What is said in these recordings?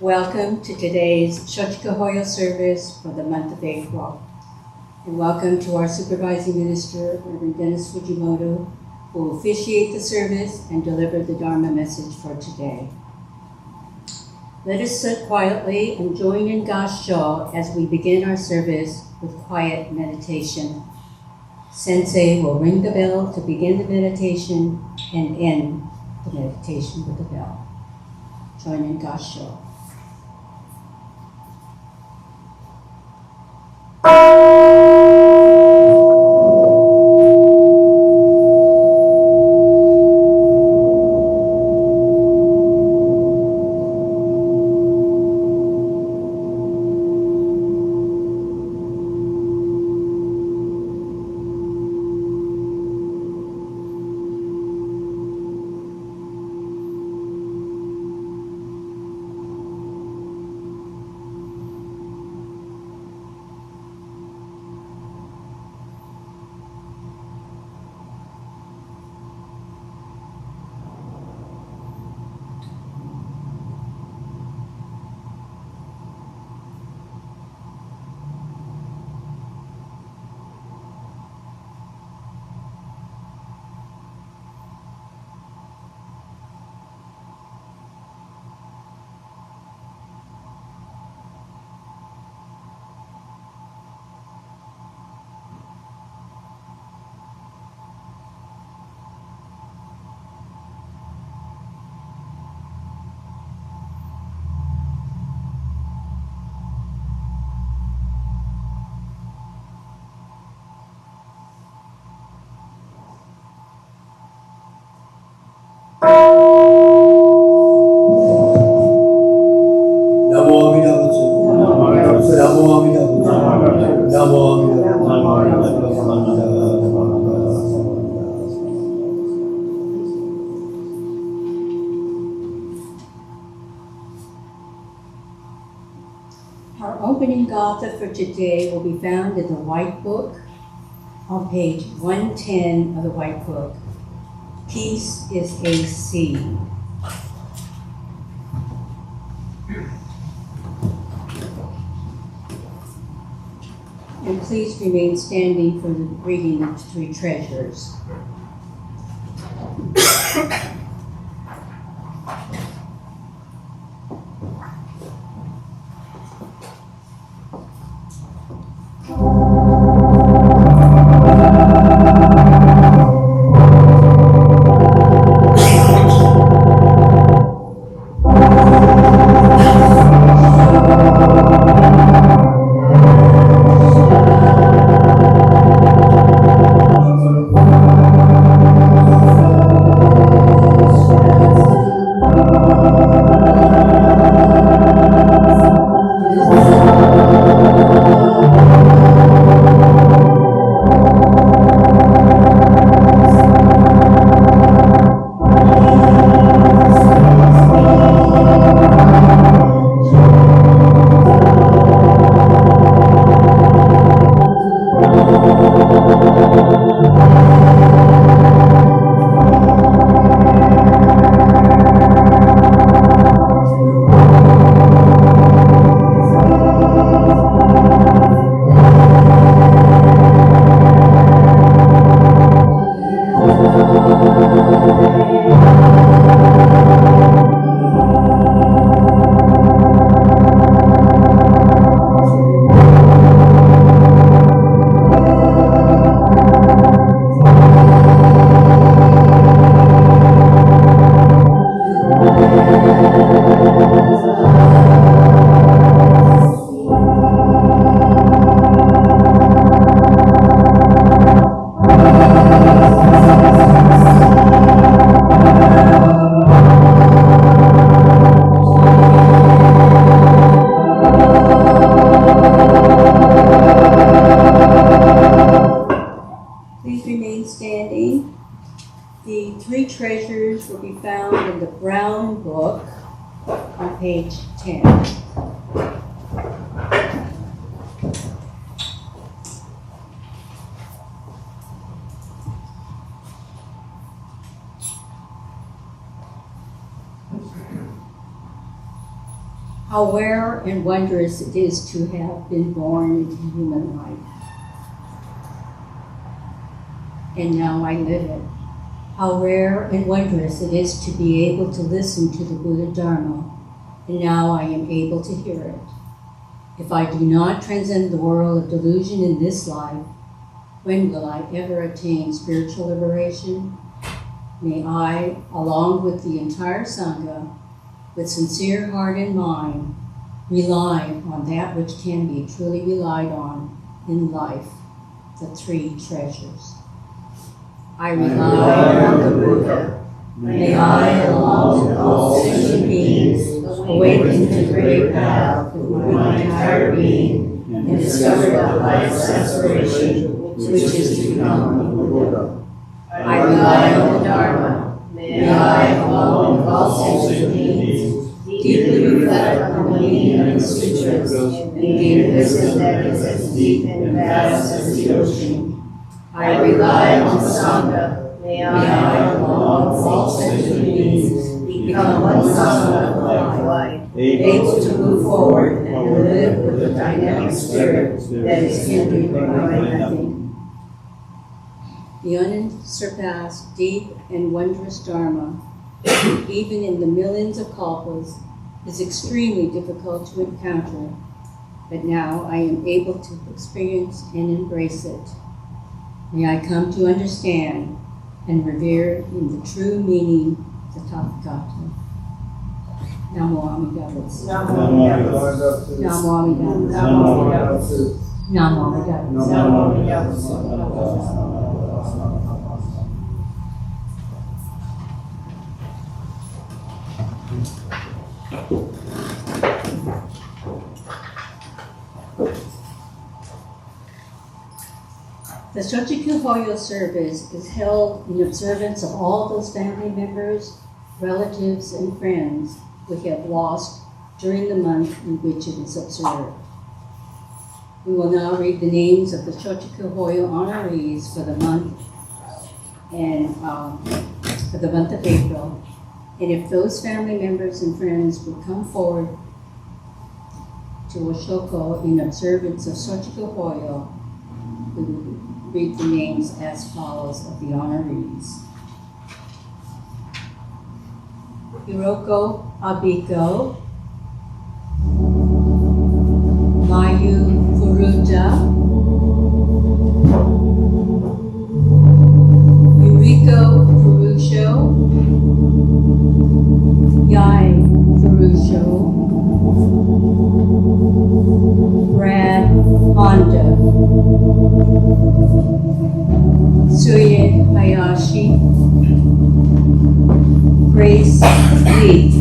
Welcome to today's Shotsukihoyo service for the month of April. And welcome to our supervising minister, Reverend Dennis Fujimoto, who will officiate the service and deliver the Dharma message for today. Let us sit quietly and join in Gassho as we begin our service with quiet meditation. Sensei will ring the bell to begin the meditation and end the meditation with the bell. Join in Gassho. Namo Amida Butsu. Namo Amida Butsu. Namo Amida Butsu. Namo Amida Our opening gatha for today will be found in the White Book on page 110 of the White Book. Peace is a seed. And please remain standing for the reading of the three treasures. The three treasures will be found in the Brown Book on page 10. How rare and wondrous it is to have been born into human life. And now I live it. How rare and wondrous it is to be able to listen to the Buddha Dharma, and now I am able to hear it. If I do not transcend the world of delusion in this life, when will I ever attain spiritual liberation? May I, along with the entire Sangha, with sincere heart and mind, rely on that which can be truly relied on in life, the three treasures. I rely on the Buddha. May I, along with all sentient beings, awaken to the great path with my entire being and discover the life's aspiration, which is to become a Buddha. I rely on the Dharma. May I, along with all sentient beings, deeply reflect on the meaning of the sutras and gain wisdom that is as deep and vast as the ocean. I rely on the Sangha. May I, along with all sentient beings, become one Sangha of life, able to move forward and live with the dynamic spirit that is hindered by nothing. The unsurpassed, deep, and wondrous Dharma, even in the millions of kalpas, is extremely difficult to encounter, but now I am able to experience and embrace it. May I come to understand and revere in the true meaning of the Tathagata. Namo Amida Butsu. Namo Amida Butsu. Namo Amida Butsu. Namo Amida Butsu. Namo Amida Butsu. Namo Amida Butsu. The Shotsukihoyo service is held in observance of all those family members, relatives, and friends we have lost during the month in which it is observed. We will now read the names of the Shotsukihoyo honorees for the month and for the month of April. And if those family members and friends would come forward to Oshoko in observance of Shotsukihoyo, we will read the names as follows of the honorees. Hiroko Abiko, Mayu Furuta, Yuriko Furusho, Yai Furusho, Brad Honda, Suye Hayashi, Grace Lee,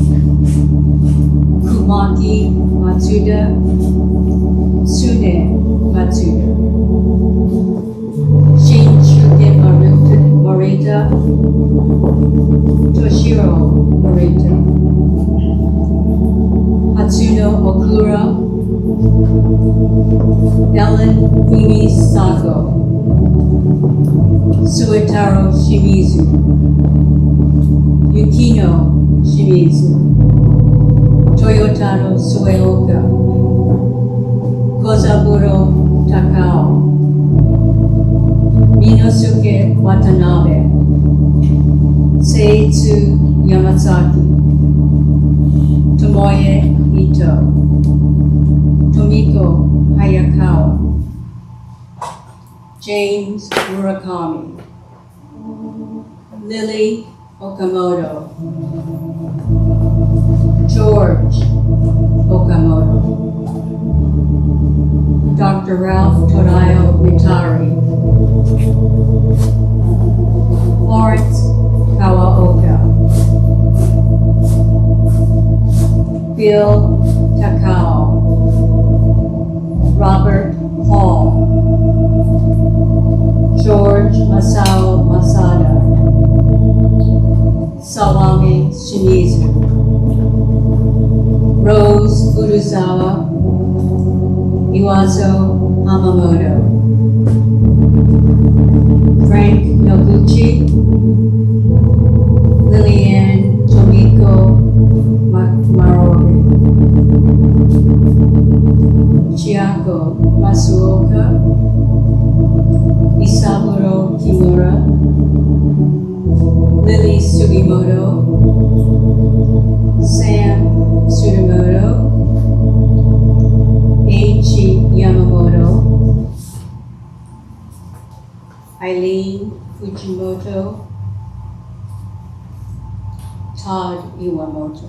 Kumaki Matsuda, Sune Matsuda, Shinsuke Morita, Toshiro Morita, Hatsuno Okura, Ellen Fumi Sako, Suetaro Shimizu, Yukino Shimizu, Toyotaro Sueoka, Kozaburo Takao, Minosuke Watanabe, Seitsu Yamazaki, Tomoye Ito, Tomiko Hayakawa, James Murakami, Lily Okamoto, George Okamoto, Dr. Ralph Torayo Mitari, Florence Kawaoka, Bill Takao, Robert Hall, George Masao Masada, Sawami Shimizu, Rose Furuzawa, Iwazo Hamamoto, Frank Noguchi, Lillian Tomiko Marori, Chiako Masuoka, Isaburo Kimura, Lily Sugimoto, Sam Tsurumoto, Eiichi Yamamoto, Eileen Fujimoto, Todd Iwamoto.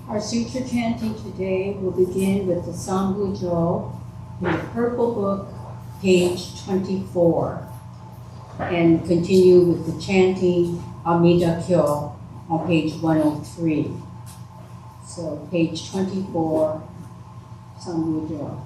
Our sutra chanting today will begin with the Sambujo in the Purple Book, page 24, and continue with the chanting Amida Kyo on page 103. So page 24, Sambujo.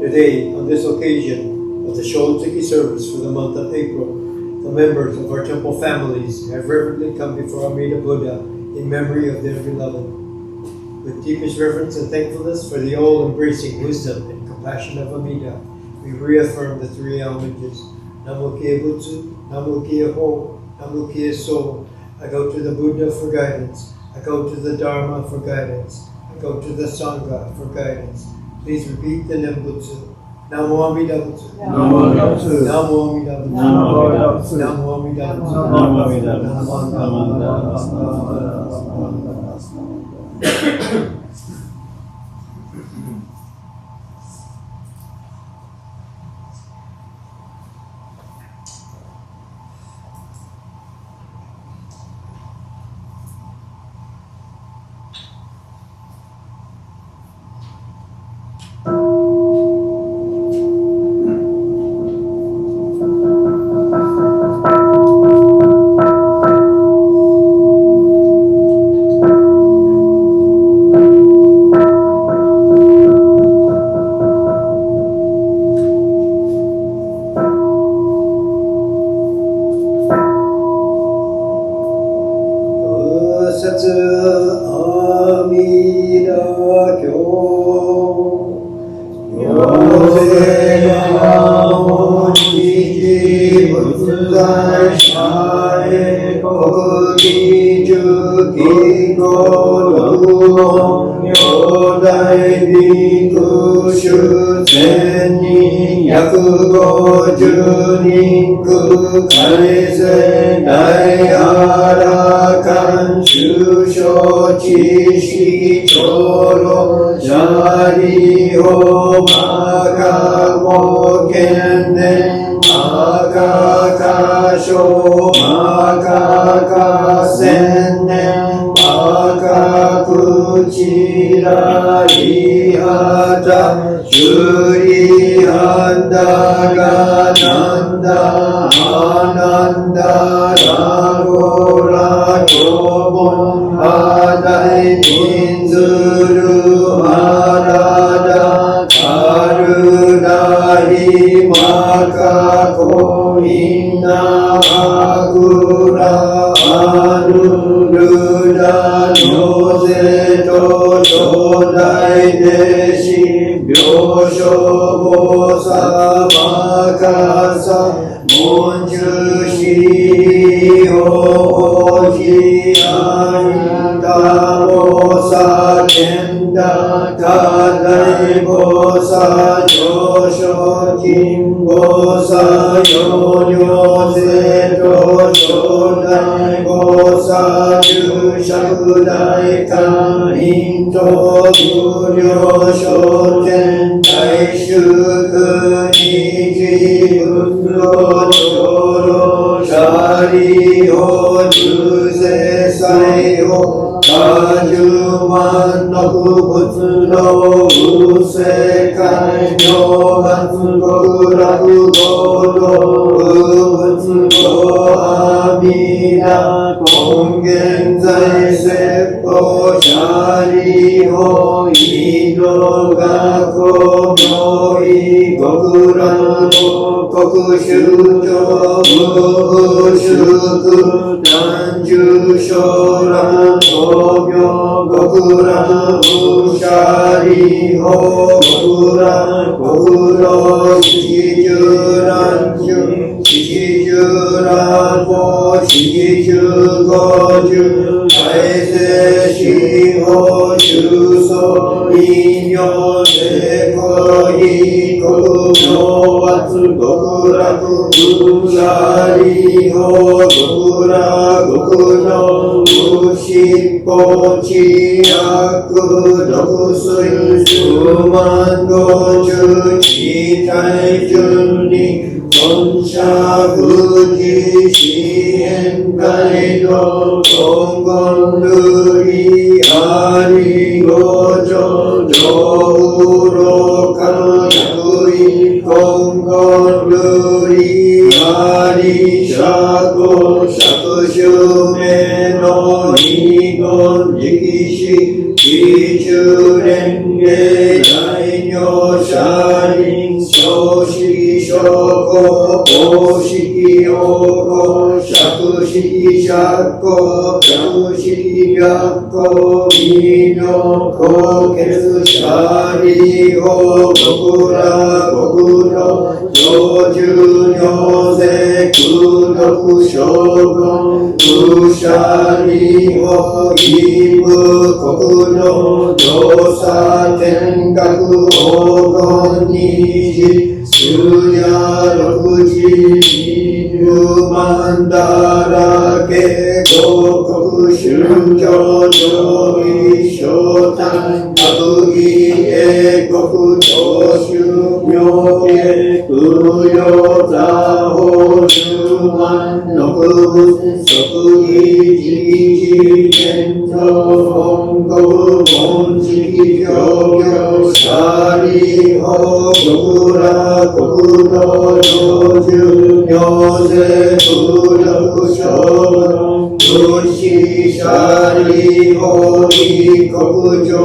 Today, on this occasion of the Shotsuki service for the month of April, the members of our temple families have reverently come before Amida Buddha in memory of their beloved. With deepest reverence and thankfulness for the all-embracing wisdom and compassion of Amida, we reaffirm the three homages. Namo Butsu, Namo Ho, Namo So. I go to the Buddha for guidance. I go to the Dharma for guidance. I go to the Sangha for guidance. Please repeat the Nembutsu. Namo Amida Butsu. Namo Amida Butsu. Namo Amida Butsu. Namo Amida Butsu. Namo Amida Butsu. Namo Amida Butsu. 国明圧極楽無者理法極楽極上無執法知悪毒水十万五十地体順理本社富士四辺街道根本瑠璃ありご上上老家の役員根本瑠璃あり釈釈衆名の二言直視非中連芸大名社林小式小公公式用語釈式釈公釈式逆公微妙高血シャリ法極楽極道上中尿税空毒将軍無者理法義務国土上差天閣黄金二次数夜六時20万だらけ広告宗教上位昇誕悪義英国長宗明家空用座法十万六仏即義直事現状本国本式教業社理法極楽国土上中尿税空力将軍仏師社理法義国上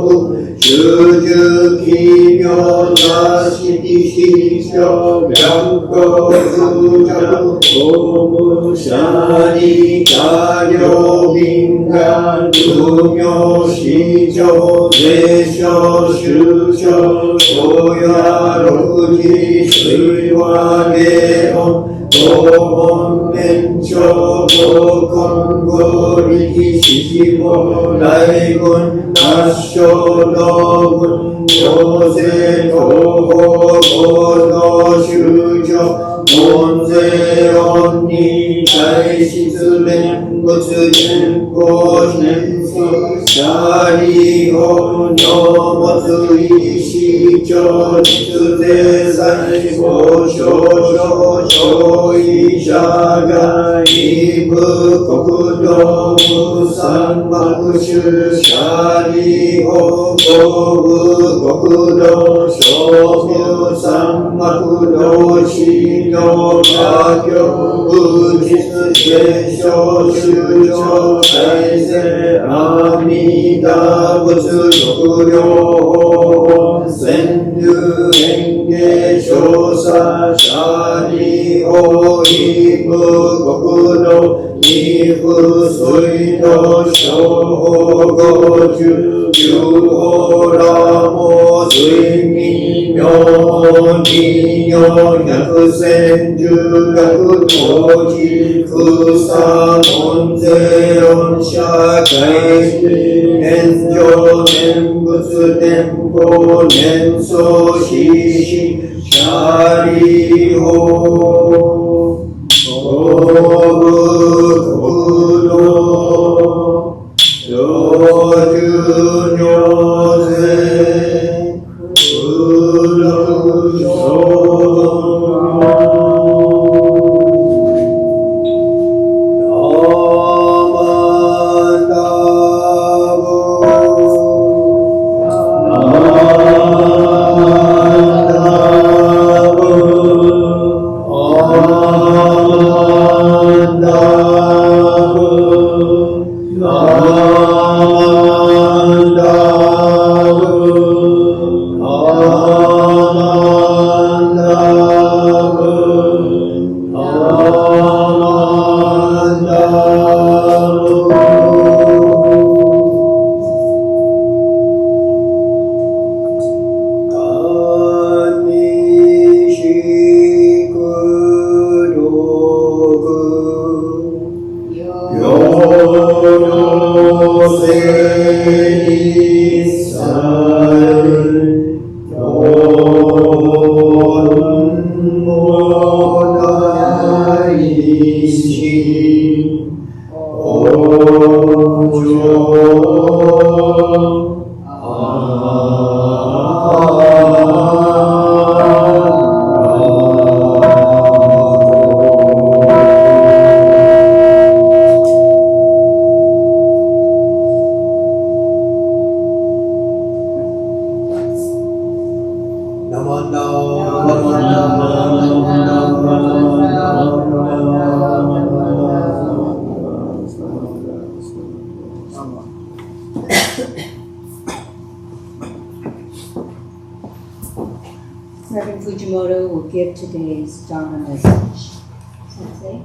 部修十奇妙な式師匠白光空着公務社理家領民間無名市長税商首相公や六時水和芸音東本年長合根合力四季法大軍合唱道軍行政東方合同宗教門税恩に大質連仏天公天父社理法の持つ意思長実税財法少々少位者が異部国土無三幕主社理法公部国土小部三幕同士の家業無実継承宗教大勢阿弥陀仏食料法川柳演芸少佐社理法義務国土二府水道小法五十九法羅網水民名二行百千十百当時空差門税恩社会年上念仏天保年相死し社理法国土上中尿税空力将Oh Reverend Fujimoto will give today's Dharma message. Sensei.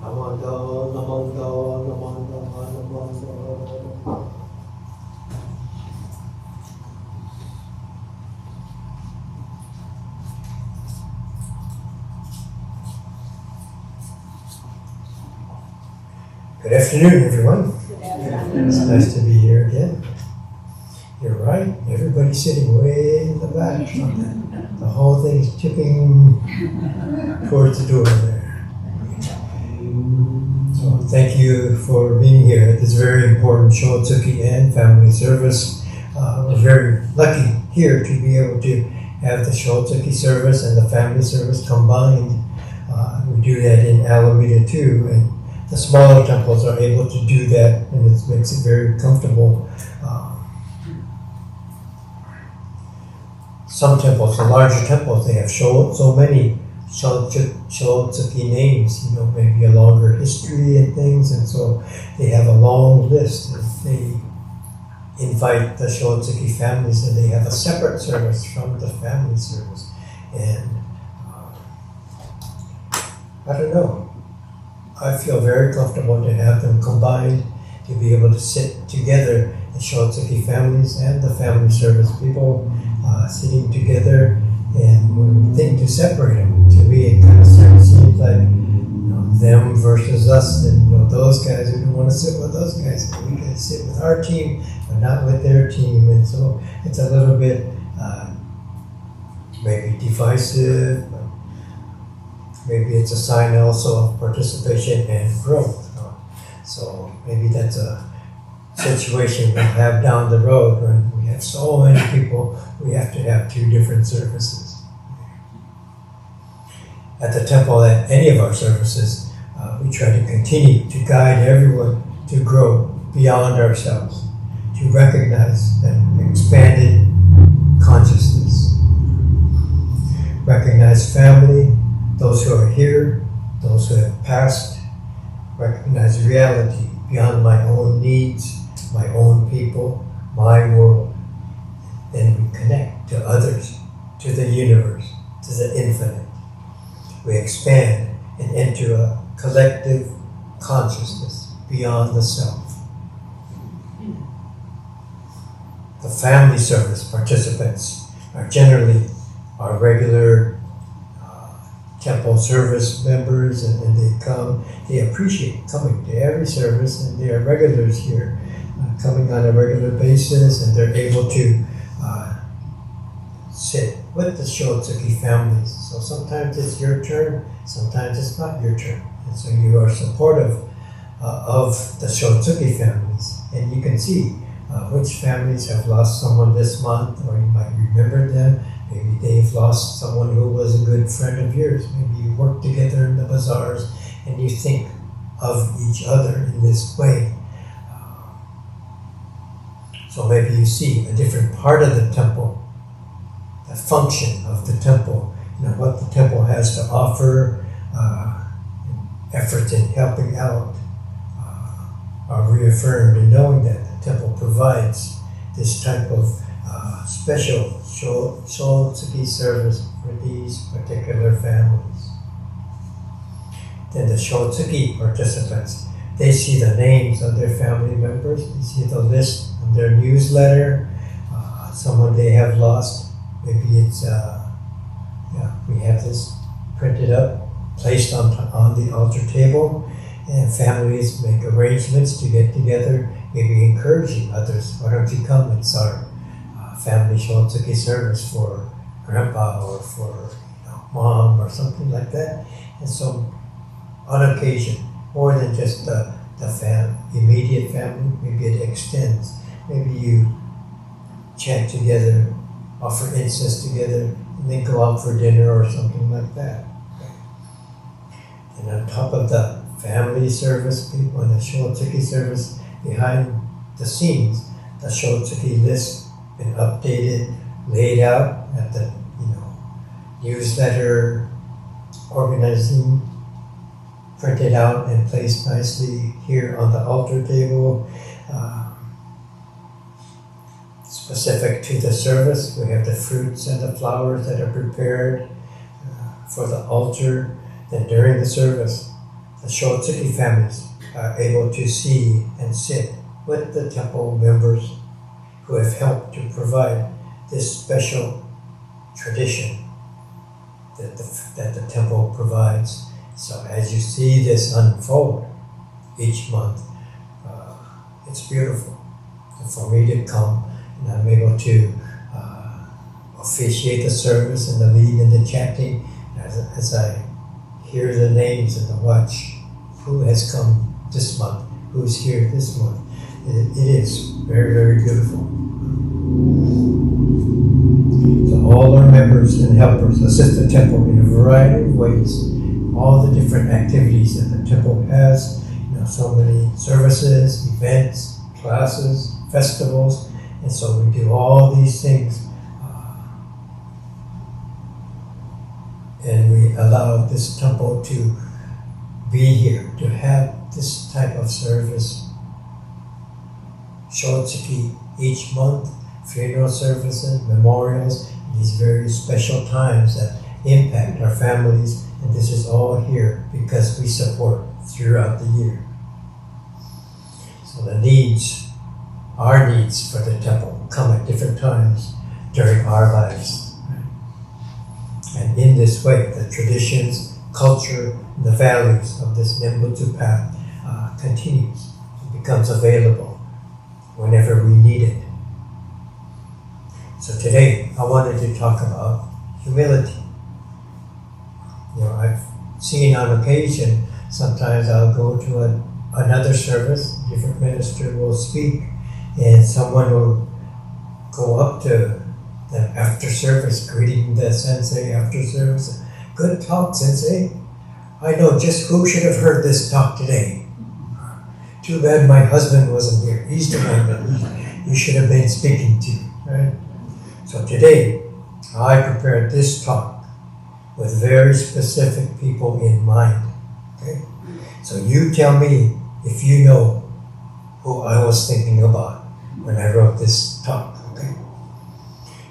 Namanda, namanda, namanda, namanda. Good afternoon, everyone. It's nice to be here again. You're right, everybody's sitting way in the back. The whole thing's tipping towards the door there. So thank you for being here at this very important Shotsuki and family service. We're very lucky here to be able to have the Shotsuki service and the family service combined. We do that in Alameda too, and the smaller temples are able to do that, and it makes it very comfortable. Some temples, the larger temples, they have so many Shotsuki names, maybe a longer history and things, and so they have a long list. And they invite the Shotsuki families, and they have a separate service from the family service. And I don't know. I feel very comfortable to have them combined, to be able to sit together, the Shotsuki families and the family service people sitting together, and when we think to separate them, to me it kind of seems like them versus us, and those guys who don't want to sit with those guys, we can sit with our team, but not with their team, and so it's a little bit maybe divisive. Maybe it's a sign also of participation and growth. So maybe that's a situation we'll have down the road when we have so many people, we have to have two different services. At the temple, at any of our services, we try to continue to guide everyone to grow beyond ourselves, to recognize an expanded consciousness. Recognize family, those who are here, those who have passed, recognize reality beyond my own needs, my own people, my world. Then we connect to others, to the universe, to the infinite. We expand and enter a collective consciousness beyond the self. The family service participants are generally our regular temple service members, and they appreciate coming to every service, and they are regulars here, coming on a regular basis, and they're able to sit with the Shotsuki families. So sometimes it's your turn, sometimes it's not your turn, and so you are supportive of the Shotsuki families, and you can see which families have lost someone this month, or you might remember them. Maybe they've lost someone who was a good friend of yours. Maybe you work together in the bazaars and you think of each other in this way. So maybe you see a different part of the temple, the function of the temple, what the temple has to offer, efforts in helping out are reaffirmed in knowing that the temple provides this type of special Shotsuki service for these particular families. Then the Shotsuki participants, they see the names of their family members, they see the list on their newsletter, someone they have lost. Maybe it's, we have this printed up, placed on the altar table, and families make arrangements to get together, maybe encouraging others. Why don't you come? It's our family Shotsuki service for grandpa or for mom or something like that. And so on occasion, more than just the immediate family, maybe it extends. Maybe you chant together, offer incense together, and then go out for dinner or something like that. And on top of the family service people and the Shotsuki service, behind the scenes, the Shotsuki list been updated, laid out at the newsletter, organizing printed out and placed nicely here on the altar table. Specific to the service, we have the fruits and the flowers that are prepared for the altar. Then during the service, the Shotsuki families are able to see and sit with the temple members who have helped to provide this special tradition that the temple provides. So as you see this unfold each month, it's beautiful. And for me to come and I'm able to officiate the service and the lead and the chanting as I hear the names and the watch who has come this month, who's here this month. It is very, very beautiful. So all our members and helpers assist the temple in a variety of ways. All the different activities that the temple has, so many services, events, classes, festivals, and so we do all these things. And we allow this temple to be here, to have this type of service. Shotsuki each month, funeral services, memorials, these very special times that impact our families, and this is all here because we support throughout the year. So the needs, our needs for the temple come at different times during our lives. And in this way, the traditions, culture, the values of this Nembutsu path continues. It becomes available whenever we need it. So today, I wanted to talk about humility. I've seen on occasion, sometimes I'll go to another service, a different minister will speak, and someone will go up to them after service, greeting the sensei after service. Good talk, sensei. I know just who should have heard this talk today. Too bad my husband wasn't here. He's the one that you should have been speaking to, right? So today, I prepared this talk with very specific people in mind. Okay? So you tell me if you know who I was thinking about when I wrote this talk. Okay?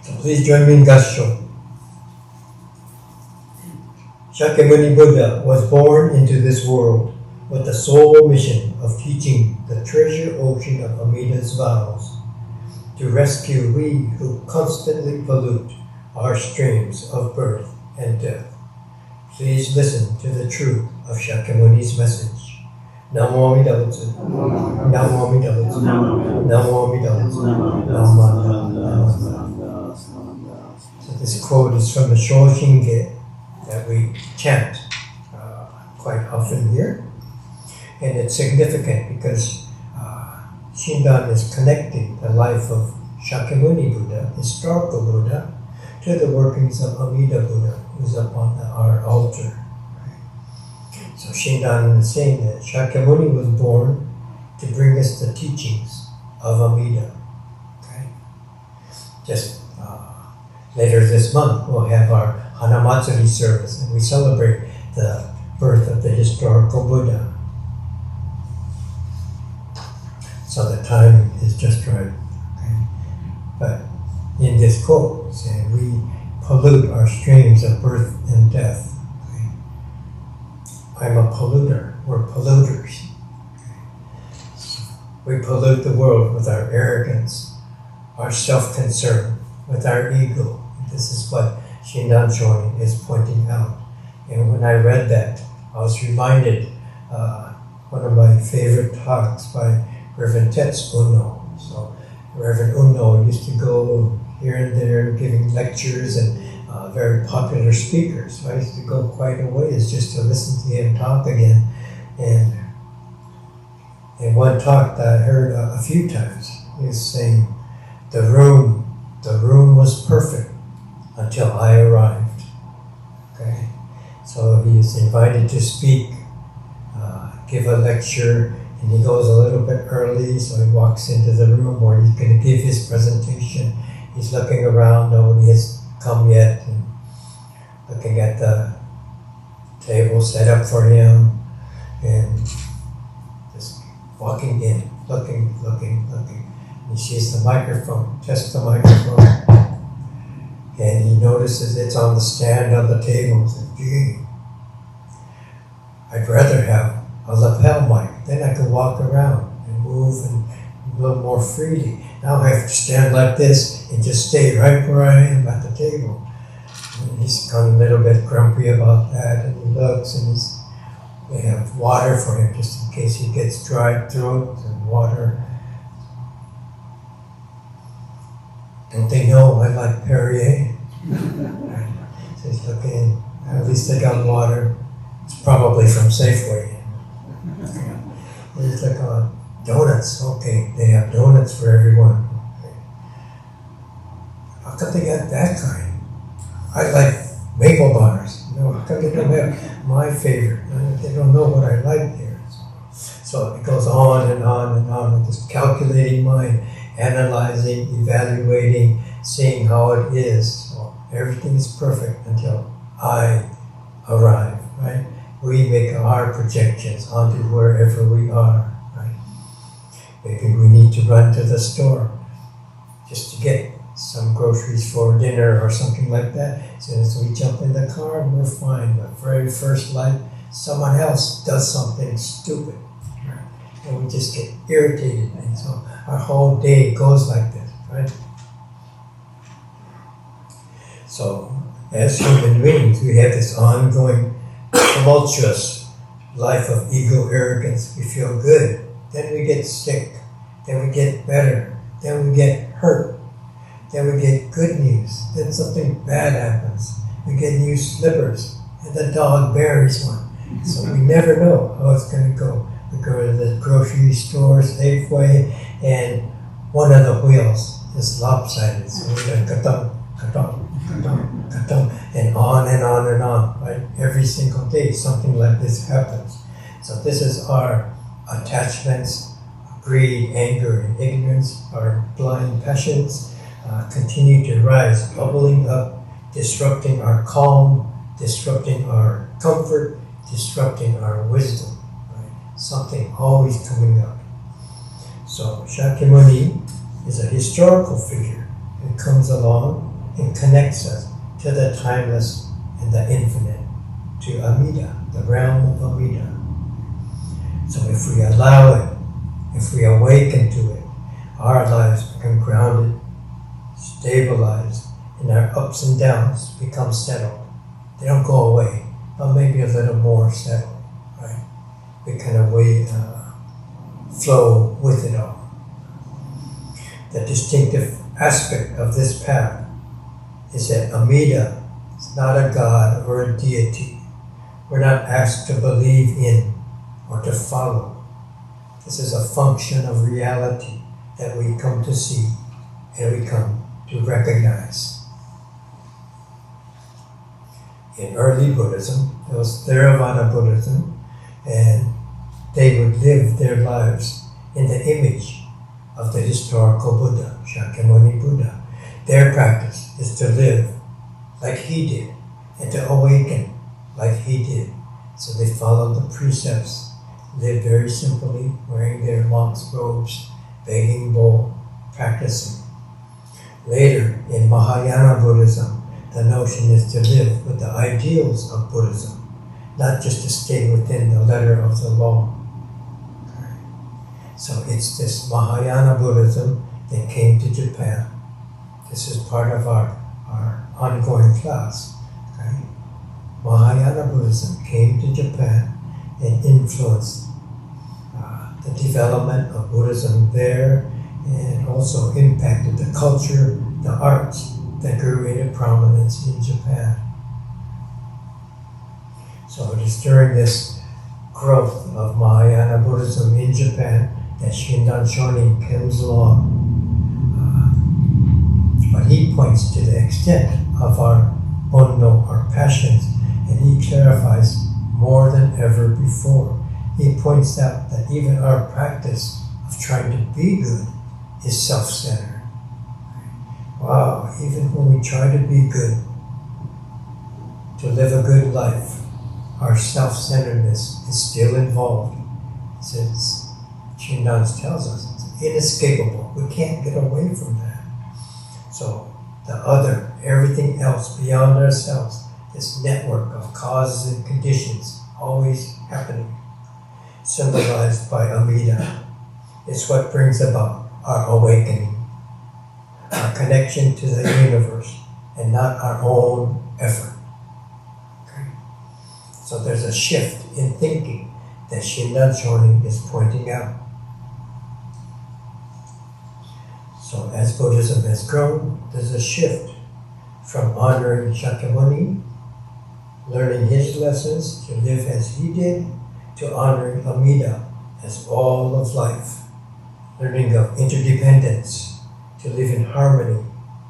So please join me in Gassho. Shakyamuni Buddha was born into this world with the sole mission of teaching the treasure ocean of Amida's vows to rescue we who constantly pollute our streams of birth and death. Please listen to the truth of Shakyamuni's message. Namo Amida Butsu. Namo Amida Butsu. Namo Amida Butsu. Namo Amida. So this quote is from the Shoshinge that we chant quite often here. And it's significant because Shindan is connecting the life of Shakyamuni Buddha, historical Buddha, to the workings of Amida Buddha, who's up on our altar. So Shindan is saying that Shakyamuni was born to bring us the teachings of Amida. Okay? Just later this month, we'll have our Hanamatsuri service, and we celebrate the birth of the historical Buddha. So the timing is just right. Okay? But in this quote, saying we pollute our streams of birth and death. Okay? I'm a polluter. We're polluters. Okay? We pollute the world with our arrogance, our self-concern, with our ego. This is what Shindan Shonin is pointing out. And when I read that, I was reminded one of my favorite talks by Reverend Tetsu Uno. So Reverend Uno used to go here and there giving lectures and very popular speaker. So I used to go quite a ways just to listen to him talk again. And in one talk that I heard a few times, he was saying, the room was perfect until I arrived. Okay? So he is invited to speak, give a lecture, and he goes a little bit early, so he walks into the room where he's going to give his presentation. He's looking around, nobody has come yet, and looking at the table set up for him. walking in, looking. He sees the microphone, tests the microphone, and he notices it's on the stand on the table. He says, gee, I'd rather have a lapel mic. Then I can walk around and move and a little more freely. Now I have to stand like this and just stay right where I am at the table. And he's kind of a little bit grumpy about that, and he looks and they have water for him just in case he gets dry throat and water. Don't they know I like Perrier? So he's looking, at least they got water. It's probably from Safeway. He's like, donuts, okay, they have donuts for everyone. How come they got that kind? I like maple bars. How come they don't have my favorite? They don't know what I like here. So it goes on and on and on with this calculating mind, analyzing, evaluating, seeing how it is. So everything is perfect until I arrive, right? We make our projections onto wherever we are, right? Maybe we need to run to the store just to get some groceries for dinner or something like that. As soon as we jump in the car, we're fine. The very first light, someone else does something stupid, right? And we just get irritated. And so our whole day goes like this, right? So as human beings, we have this ongoing tumultuous life of ego arrogance. We feel good, then we get sick, then we get better, then we get hurt, then we get good news, then something bad happens. We get new slippers, and the dog buries one. So we never know how it's going to go. We go to the grocery store, Safeway, and one of the wheels is lopsided. So we're going to and on and on and on, right? Every single day something like this happens. So this is our attachments, greed, anger, and ignorance, our blind passions continue to rise, bubbling up, disrupting our calm, disrupting our comfort, disrupting our wisdom, right? Something always coming up. So Shakyamuni is a historical figure that comes along and connects us to the timeless and the infinite, to Amida, the realm of Amida. So if we allow it, if we awaken to it, our lives become grounded, stabilized, and our ups and downs become settled. They don't go away, but maybe a little more settled, right? We kind of flow with it all. The distinctive aspect of this path is that Amida is not a god or a deity. We're not asked to believe in or to follow. This is a function of reality that we come to see and we come to recognize. In early Buddhism, there was Theravada Buddhism, and they would live their lives in the image of the historical Buddha, Shakyamuni Buddha. Their practice is to live like he did and to awaken like he did. So they followed the precepts, lived very simply, wearing their monk's robes, begging bowl, practicing. Later, in Mahayana Buddhism, the notion is to live with the ideals of Buddhism, not just to stay within the letter of the law. So it's this Mahayana Buddhism that came to Japan. This is part of our ongoing class. Okay? Mahayana Buddhism came to Japan and influenced the development of Buddhism there, and also impacted the culture, the arts that grew into prominence in Japan. So it is during this growth of Mahayana Buddhism in Japan that Shinran Shonin comes along. But he points to the extent of our onno, our passions, and he clarifies more than ever before. He points out that even our practice of trying to be good is self-centered. Wow, even when we try to be good, to live a good life, our self-centeredness is still involved, since Shinran tells us it's inescapable. We can't get away from that. So the other, everything else beyond ourselves, this network of causes and conditions always happening, symbolized by Amida, is what brings about our awakening, our connection to the universe, and not our own effort. Okay? So there's a shift in thinking that Shinran Shonin is pointing out. So as Buddhism has grown, there's a shift from honoring Shakyamuni, learning his lessons to live as he did, to honoring Amida as all of life, learning of interdependence, to live in harmony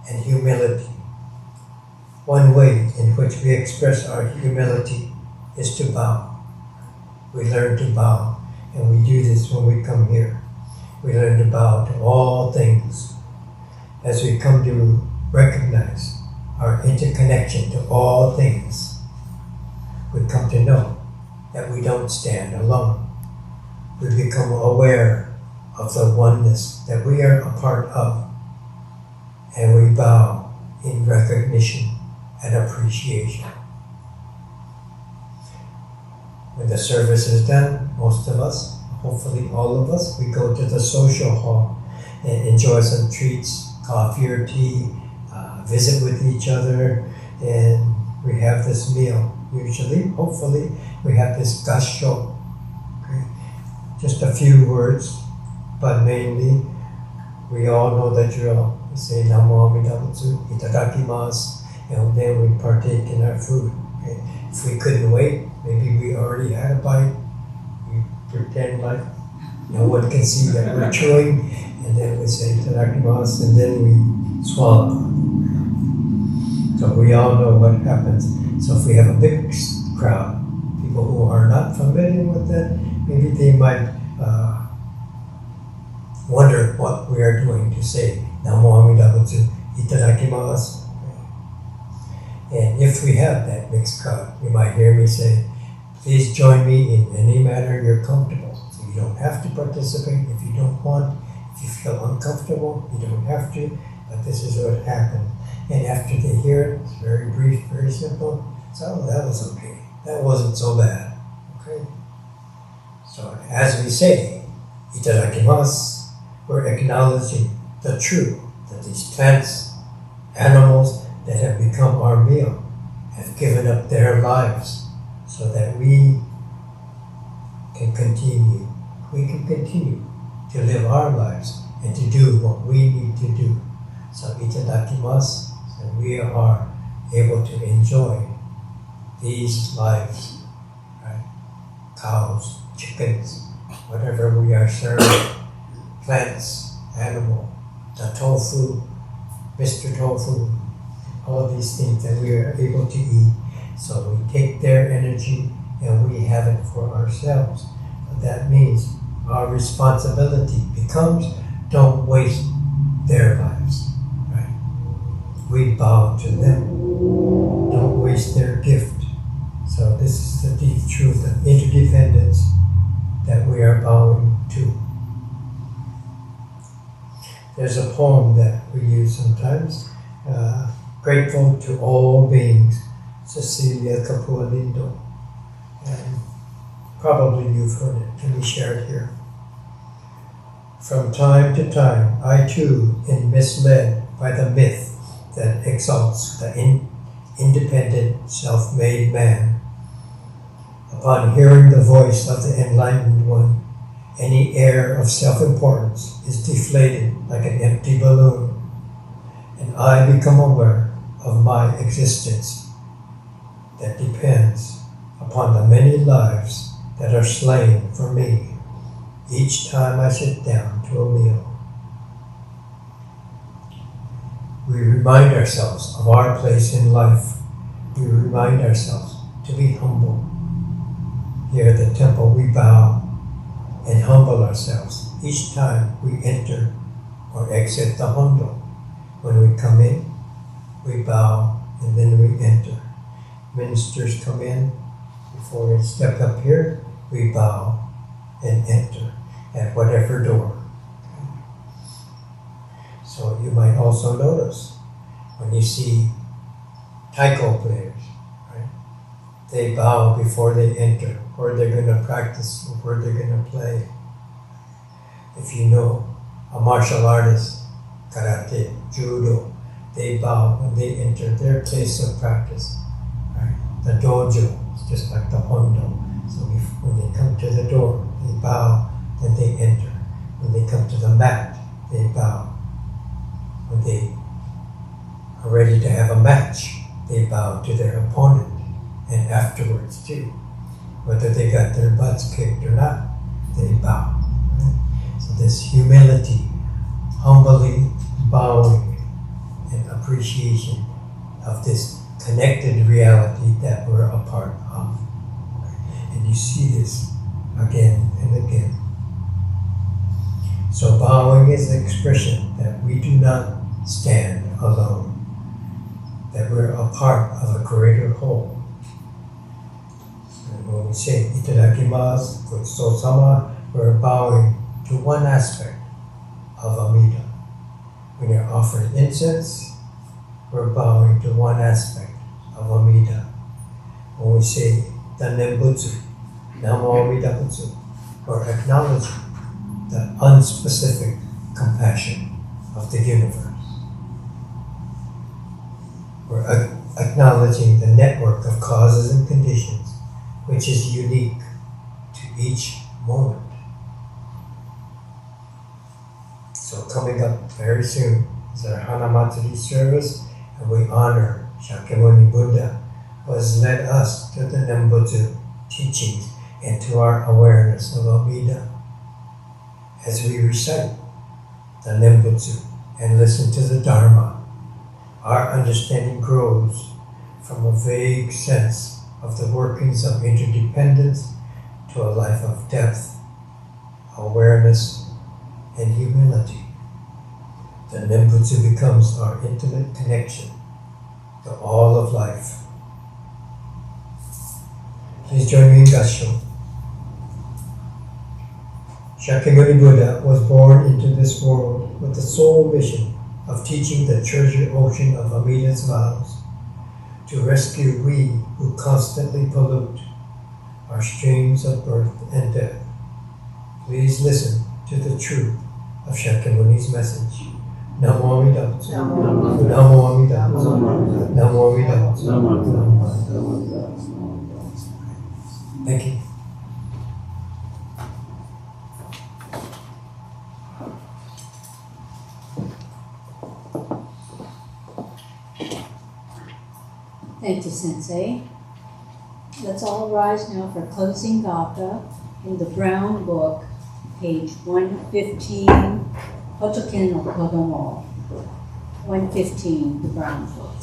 and humility. One way in which we express our humility is to bow. We learn to bow, and we do this when we come here. We learn to bow to all things. As we come to recognize our interconnection to all things, we come to know that we don't stand alone. We become aware of the oneness that we are a part of, and we bow in recognition and appreciation. When the service is done, most of us, hopefully all of us, we go to the social hall and enjoy some treats, coffee or tea, visit with each other, and we have this meal. Usually, hopefully, we have this gassho. Okay? Just a few words, but mainly, we all know the drill. We say Namo, Amida, Butsu, itadakimasu, and then we partake in our food. Okay? If we couldn't wait, maybe we already had a bite, we pretend like no one can see that we're chewing, and then we say itadakimasu, and then we swallow. So we all know what happens. So if we have a big crowd, people who are not familiar with that, maybe they might wonder what we are doing to say Namo Amida Butsu itadakimasu. And if we have that mixed crowd, you might hear me say, please join me in any manner you're comfortable. So you don't have to participate if you don't want. If you feel uncomfortable, you don't have to, but this is what happened. And after they hear it, it's very brief, very simple. So that was okay. That wasn't so bad. Okay? So as we say, itadakimasu, we're acknowledging the truth that these plants, animals that have become our meal have given up their lives so that we can continue. We can continue to live our lives and to do what we need to do. So itadakimasu. And we are able to enjoy these lives, right? Cows, chickens, whatever we are serving, plants, animal, the tofu, Mr. Tofu, all these things that we are able to eat. So we take their energy and we have it for ourselves. But that means our responsibility becomes don't waste their lives. We bow to them. Don't waste their gift. So this is the deep truth of interdependence that we are bowing to. There's a poem that we use sometimes, grateful to all beings, Cecilia Kapua Lindo. And probably you've heard it. Let me share it here. From time to time, I too am misled by the myth that exalts the independent, self-made man. Upon hearing the voice of the enlightened one, any air of self-importance is deflated like an empty balloon, and I become aware of my existence that depends upon the many lives that are slain for me each time I sit down to a meal. We remind ourselves of our place in life. We remind ourselves to be humble. Here at the temple we bow and humble ourselves each time we enter or exit the hondo. When we come in, we bow and then we enter. Ministers come in, before we step up here, we bow and enter. at whatever door. So you might also notice when you see taiko players, right? They bow before they enter, where they're going to practice, or where they're going to play. If you know a martial artist, karate, judo, they bow when they enter their place of practice. Right? The dojo is just like the hondo. So when they come to the door, they bow, then they enter. When they come to the mat, they bow. When they are ready to have a match, they bow to their opponent, and afterwards too. Whether they got their butts kicked or not, they bow. Right? So this humility, humbly bowing, and appreciation of this connected reality that we're a part of. And you see this again and again. So bowing is an expression that we do not stand alone, that we're a part of a greater whole. And when we say itadakimasu, gochitosama, we're bowing to one aspect of Amida. When you're offering incense, we're bowing to one aspect of Amida. When we say Butsu, Namo Amida Butsu, we're acknowledging the unspecific compassion of the universe. We're acknowledging the network of causes and conditions, which is unique to each moment. So coming up very soon is our Hanamatsuri service, and we honor Shakyamuni Buddha, who has led us to the Nembutsu teachings and to our awareness of Amida. As we recite the Nembutsu and listen to the Dharma, our understanding grows from a vague sense of the workings of interdependence to a life of depth, awareness, and humility. The Nembutsu becomes our intimate connection to all of life. Please join me in Gassho. Shakyamuni Buddha was born into this world with the sole mission of teaching the treasure ocean of Amida's vows, to rescue we who constantly pollute our streams of birth and death. Please listen to the truth of Shakyamuni's message. Namo Amida Butsu. Namo Amida Butsu. Namo Amida Butsu. Thank you. Thank you, Sensei. Let's all rise now for closing gaka in the brown book, page 115, Hotoken no Kodomo. 115, the brown book.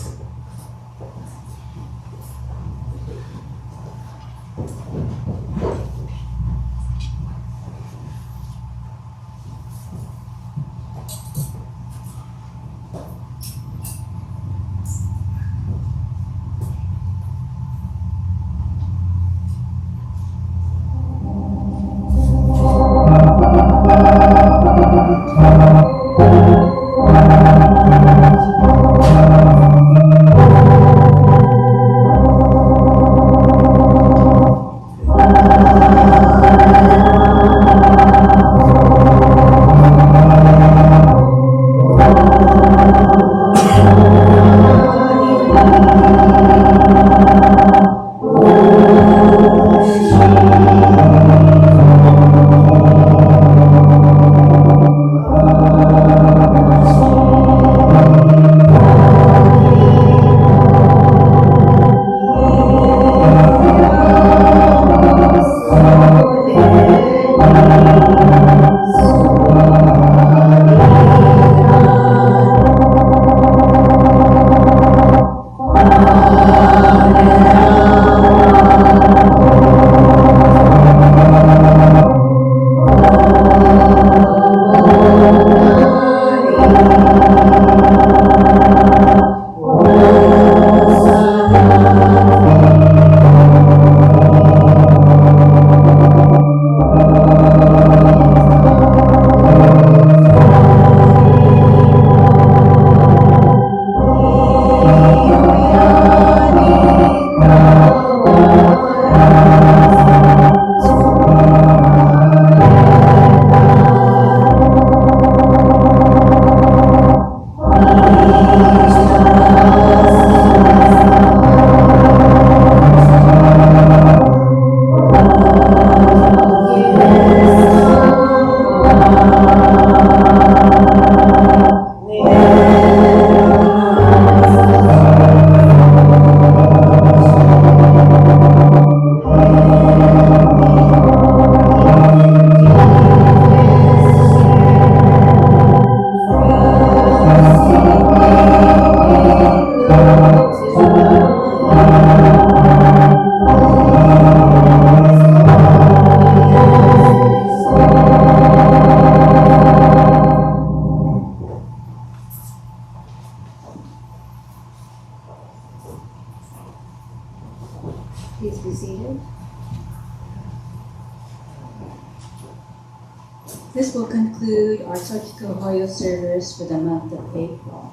This will conclude our Shotsukihoyo service for the month of April.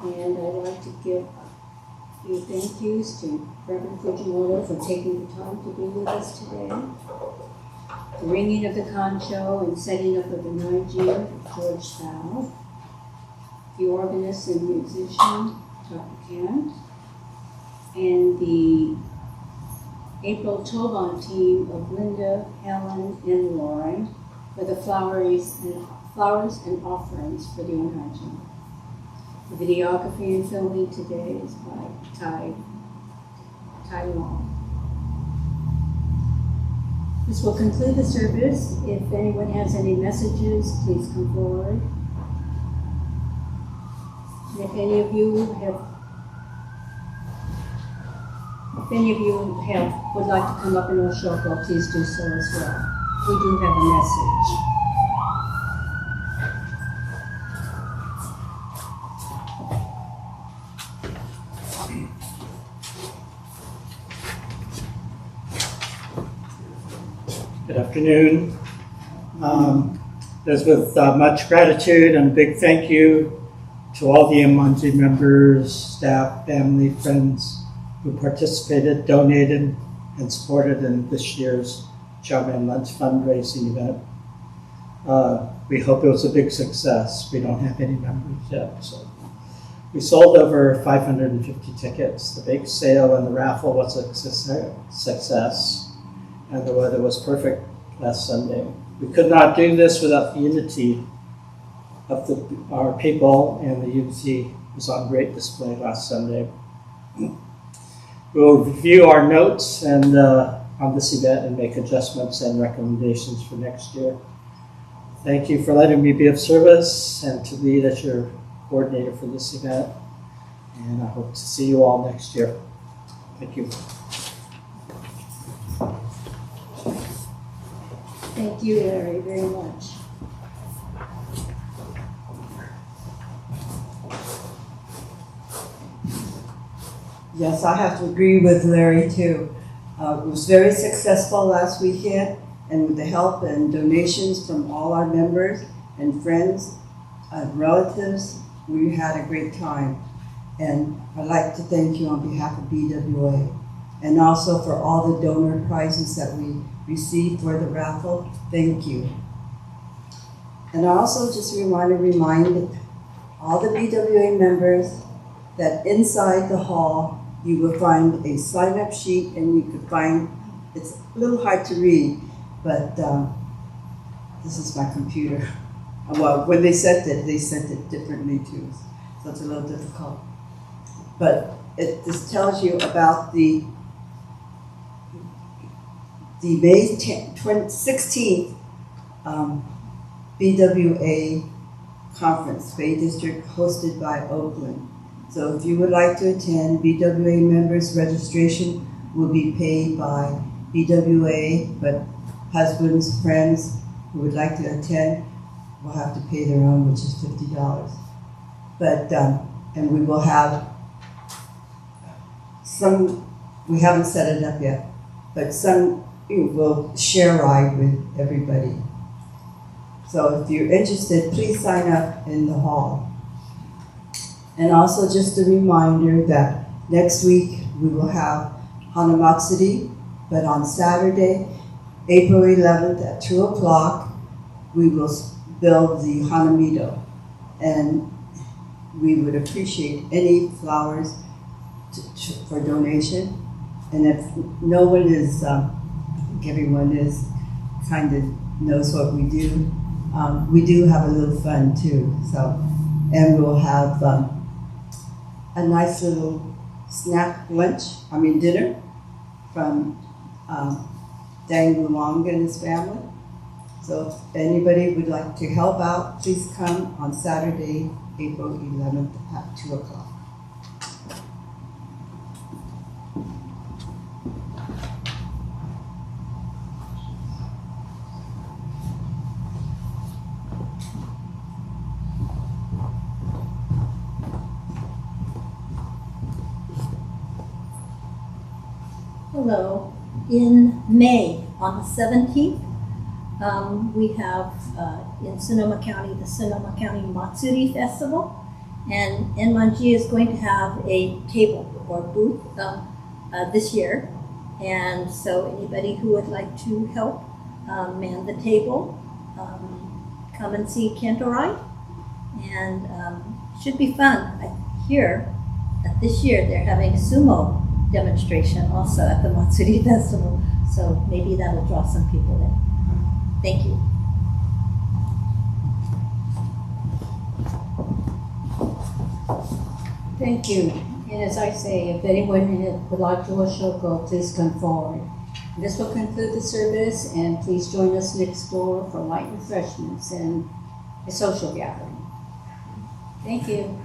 And I'd like to give a few thank yous to Reverend Fujimoto for taking the time to be with us today. The ringing of the concho and setting up of the Enmanji of George Thao. The organist and musician, Dr. Kent. And the April Toban team of Linda, Helen, and Lauren for the flowers and offerings for the Enmanji. The videography and filming today is by Tai Long. This will conclude the service. If anyone has any messages, please come forward. And if any of you would like to come up and Oshoko, please do so as well. We do have a message. Good afternoon. It is with much gratitude and a big thank you to all the Enmanji members, staff, family, friends who participated, donated, and supported in this year's Chowman Lunch fundraising event. We hope it was a big success. We don't have any members yet, so. We sold over 550 tickets. The big sale and the raffle was a success, and the weather was perfect last Sunday. We could not do this without the unity of our people, and the unity was on great display last Sunday. We will review our notes and on this event and make adjustments and recommendations for next year. Thank you for letting me be of service and to lead as your coordinator for this event. And I hope to see you all next year. Thank you. Thank you, Larry, very much. Yes, I have to agree with Larry too. It was very successful last weekend, and with the help and donations from all our members and friends and relatives, we had a great time. And I'd like to thank you on behalf of BWA, and also for all the donor prizes that we received for the raffle. Thank you. And I also just want to remind all the BWA members that inside the hall you will find a sign-up sheet, and you could find, it's a little hard to read, but this is my computer. Well, when they sent it differently too, so it's a little difficult. But this tells you about the May 16th BWA conference, Bay District, hosted by Oakland. So if you would like to attend, BWA members registration will be paid by BWA, but husbands, friends who would like to attend will have to pay their own, which is $50. But, and we will have some, we haven't set it up yet, but some will share ride with everybody. So if you're interested, please sign up in the hall. And also just a reminder that next week we will have Hanamatsuri, but on Saturday, April 11th at 2 o'clock, we will build the Hanamido. And we would appreciate any flowers for donation. And if no one is, I think everyone is, kind of knows what we do have a little fun too. So, and we'll have a nice little dinner from Dang Luong and his family. So if anybody would like to help out, please come on Saturday, April 11th at 2 o'clock. Hello. In May, on the 17th, We have in Sonoma County, the Sonoma County Matsuri Festival. And Enmanji is going to have a table or booth this year. And so anybody who would like to help man the table, come and see Kantorai. And should be fun. I hear that this year they're having a sumo demonstration also at the Matsuri Festival. So maybe that'll draw some people in. Thank you. Thank you. And as I say, if anyone would like to Oshoko, please come forward. This will conclude the service, and please join us next door for light refreshments and a social gathering. Thank you.